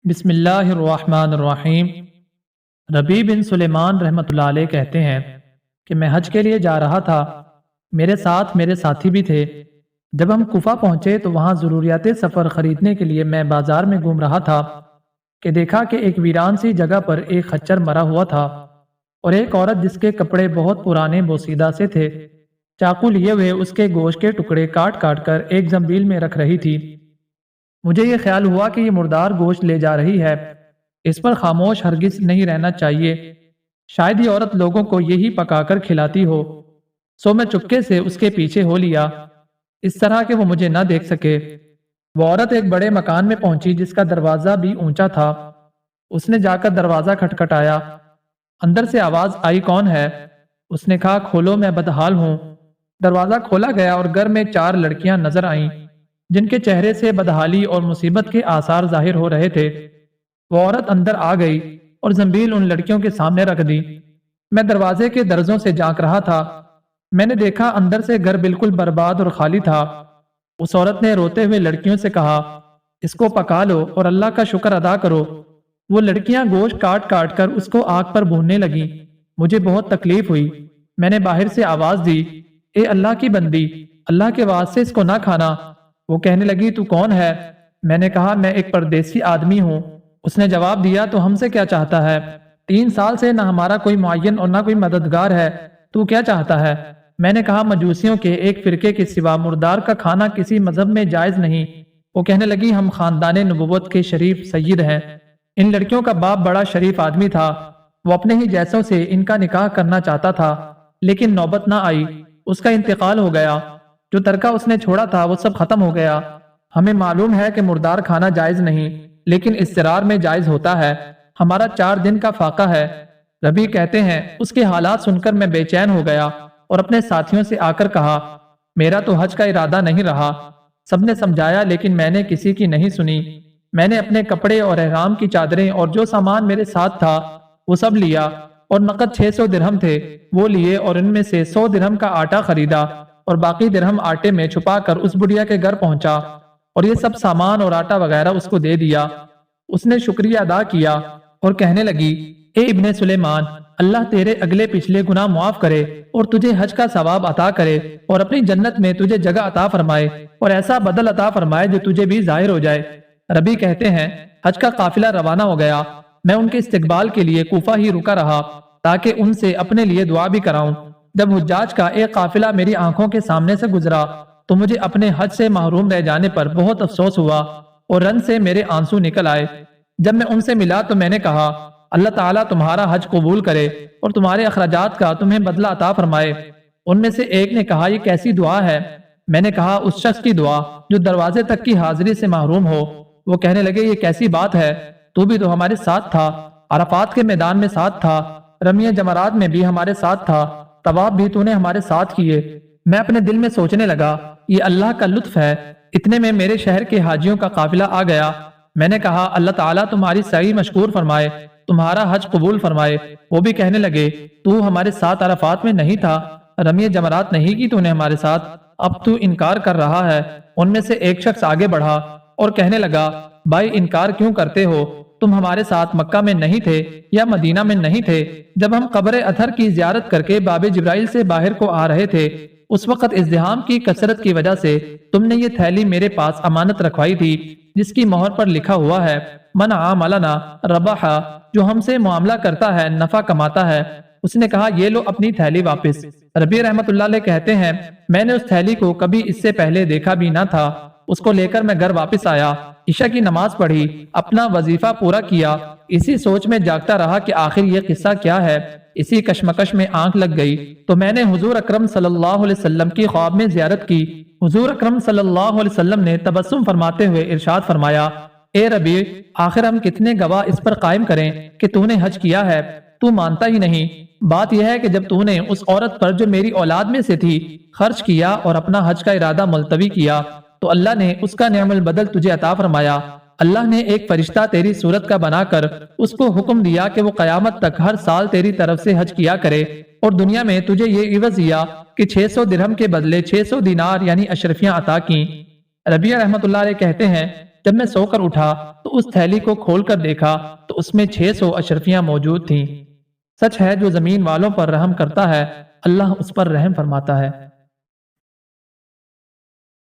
بسم اللہ الرحمن الرحیم۔ ربیع بن سلیمان رحمۃ اللہ علیہ کہتے ہیں کہ میں حج کے لیے جا رہا تھا، میرے ساتھ میرے ساتھی بھی تھے۔ جب ہم کوفہ پہنچے تو وہاں ضروریات سفر خریدنے کے لیے میں بازار میں گھوم رہا تھا کہ دیکھا کہ ایک ویران سی جگہ پر ایک خچر مرا ہوا تھا اور ایک عورت جس کے کپڑے بہت پرانے بوسیدہ سے تھے چاقو لیے ہوئے اس کے گوشت کے ٹکڑے کاٹ کاٹ کر ایک زنبیل میں رکھ رہی تھی۔ مجھے یہ خیال ہوا کہ یہ مردار گوشت لے جا رہی ہے، اس پر خاموش ہرگز نہیں رہنا چاہیے، شاید یہ عورت لوگوں کو یہی پکا کر کھلاتی ہو۔ سو میں چپکے سے اس کے پیچھے ہو لیا، اس طرح کہ وہ مجھے نہ دیکھ سکے۔ وہ عورت ایک بڑے مکان میں پہنچی جس کا دروازہ بھی اونچا تھا۔ اس نے جا کر دروازہ کھٹکھٹایا، اندر سے آواز آئی، کون ہے؟ اس نے کہا، کھولو، میں بدحال ہوں۔ دروازہ کھولا گیا اور گھر میں 4 لڑکیاں نظر آئیں جن کے چہرے سے بدحالی اور مصیبت کے آثار ظاہر ہو رہے تھے۔ وہ عورت اندر آ گئی اور زنبیل ان لڑکیوں کے سامنے رکھ دی۔ میں دروازے کے درزوں سے جھانک رہا تھا، میں نے دیکھا اندر سے گھر بالکل برباد اور خالی تھا۔ اس عورت نے روتے ہوئے لڑکیوں سے کہا، اس کو پکا لو اور اللہ کا شکر ادا کرو۔ وہ لڑکیاں گوشت کاٹ کاٹ کر اس کو آگ پر بھوننے لگیں۔ مجھے بہت تکلیف ہوئی۔ میں نے باہر سے آواز دی، اے اللہ کی بندی، اللہ کے واسطے اس کو نہ کھانا۔ وہ کہنے لگی، تو کون ہے؟ میں نے کہا، میں ایک پردیسی آدمی ہوں۔ اس نے جواب دیا، تو ہم سے کیا چاہتا ہے؟ 3 سال سے نہ ہمارا کوئی معین اور نہ کوئی مددگار ہے، تو کیا چاہتا ہے؟ میں نے کہا، مجوسیوں کے ایک فرقے کے سوا مردار کا کھانا کسی مذہب میں جائز نہیں۔ وہ کہنے لگی، ہم خاندان نبوت کے شریف سید ہیں۔ ان لڑکیوں کا باپ بڑا شریف آدمی تھا، وہ اپنے ہی جیسوں سے ان کا نکاح کرنا چاہتا تھا، لیکن نوبت نہ آئی، اس کا انتقال ہو گیا۔ جو ترکہ اس نے چھوڑا تھا وہ سب ختم ہو گیا۔ ہمیں معلوم ہے کہ مردار کھانا جائز نہیں، لیکن اضطرار میں جائز ہوتا ہے۔ ہمارا 4 دن کا فاقہ ہے۔ ربیع کہتے ہیں، اس کے حالات سن کر میں بے چین ہو گیا اور اپنے ساتھیوں سے آ کر کہا، میرا تو حج کا ارادہ نہیں رہا۔ سب نے سمجھایا لیکن میں نے کسی کی نہیں سنی۔ میں نے اپنے کپڑے اور احرام کی چادریں اور جو سامان میرے ساتھ تھا وہ سب لیا، اور نقد 600 درہم تھے وہ لیے، اور ان میں سے 100 درہم کا آٹا خریدا اور باقی درہم آٹے میں چھپا کر اس بڑھیا کے گھر پہنچا اور یہ سب سامان اور آٹا وغیرہ اس کو دے دیا۔ اس نے شکریہ ادا کیا اور کہنے لگی، اے ابن سلیمان، اللہ تیرے اگلے پچھلے گناہ معاف کرے اور تجھے حج کا ثواب عطا کرے اور اپنی جنت میں تجھے جگہ عطا فرمائے اور ایسا بدل عطا فرمائے جو تجھے بھی ظاہر ہو جائے۔ ربیع کہتے ہیں، حج کا قافلہ روانہ ہو گیا۔ میں ان کے استقبال کے لیے کوفہ ہی رکا رہا تاکہ ان سے اپنے لیے دعا بھی کراؤں۔ جب حجاج کا ایک قافلہ میری آنکھوں کے سامنے سے گزرا تو مجھے اپنے حج سے محروم رہ جانے پر بہت افسوس ہوا اور رن سے میرے آنسو نکل آئے۔ جب میں ان سے ملا تو میں نے کہا، اللہ تعالیٰ تمہارا حج قبول کرے اور تمہارے اخراجات کا تمہیں بدلہ عطا فرمائے۔ ان میں سے ایک نے کہا، یہ کیسی دعا ہے؟ میں نے کہا، اس شخص کی دعا جو دروازے تک کی حاضری سے محروم ہو۔ وہ کہنے لگے، یہ کیسی بات ہے؟ تو بھی تو ہمارے ساتھ تھا، عرفات کے میدان میں ساتھ تھا، رمی جمرات میں بھی ہمارے ساتھ تھا، طواف بھی تو نے ہمارے ساتھ کیے۔ میں اپنے دل میں سوچنے لگا، یہ اللہ کا لطف ہے۔ اتنے میں میرے شہر کے حاجیوں کا قافلہ آ گیا۔ میں نے کہا، اللہ تعالیٰ تمہاری سعی مشکور فرمائے، تمہارا حج قبول فرمائے۔ وہ بھی کہنے لگے، تو ہمارے ساتھ عرفات میں نہیں تھا، رمی جمرات نہیں کی تو نے ہمارے ساتھ، اب تو انکار کر رہا ہے۔ ان میں سے ایک شخص آگے بڑھا اور کہنے لگا، بھائی انکار کیوں کرتے ہو؟ تم ہمارے ساتھ مکہ میں نہیں تھے یا مدینہ میں نہیں تھے جب ہم قبر اطہر کی زیارت کر کے باب جبرائیل سے باہر کو آ رہے تھے؟ اس وقت ازدحام کی کثرت کی وجہ سے تم نے یہ تھیلی میرے پاس امانت رکھوائی تھی جس کی مہر پر لکھا ہوا ہے، من عاملنا ربح، جو ہم سے معاملہ کرتا ہے نفع کماتا ہے۔ اس نے کہا، یہ لو اپنی تھیلی واپس۔ ربیع رحمت اللہ علیہ کہتے ہیں، میں نے اس تھیلی کو کبھی اس سے پہلے دیکھا بھی نہ تھا۔ اس کو لے کر میں گھر واپس آیا، عشاء کی نماز پڑھی، اپنا وظیفہ پورا کیا، اسی سوچ میں جاگتا رہا کہ آخر یہ قصہ کیا ہے۔ اسی کشمکش میں آنکھ لگ گئی تو میں نے حضور اکرم صلی اللہ علیہ وسلم کی خواب میں زیارت کی۔ حضور اکرم صلی اللہ علیہ وسلم نے تبسم فرماتے ہوئے ارشاد فرمایا، اے ربیع، آخر ہم کتنے گواہ اس پر قائم کریں کہ تو نے حج کیا ہے؟ تو مانتا ہی نہیں۔ بات یہ ہے کہ جب تو نے اس عورت پر جو میری اولاد میں سے تھی خرچ کیا اور اپنا حج کا ارادہ ملتوی کیا تو اللہ نے اس کا نعم البدل تجھے عطا فرمایا۔ اللہ نے ایک فرشتہ تیری صورت کا بنا کر اس کو حکم دیا کہ وہ قیامت تک ہر سال تیری طرف سے حج کیا کرے، اور دنیا میں تجھے یہ عوض دیا کہ 600 درہم کے بدلے 600 دینار یعنی اشرفیاں عطا کیں۔ ربیع رحمت اللہ علیہ کہتے ہیں، جب میں سو کر اٹھا تو اس تھیلی کو کھول کر دیکھا تو اس میں 600 اشرفیاں موجود تھیں۔ سچ ہے جو زمین والوں پر رحم کرتا ہے اللہ اس پر رحم فرماتا ہے۔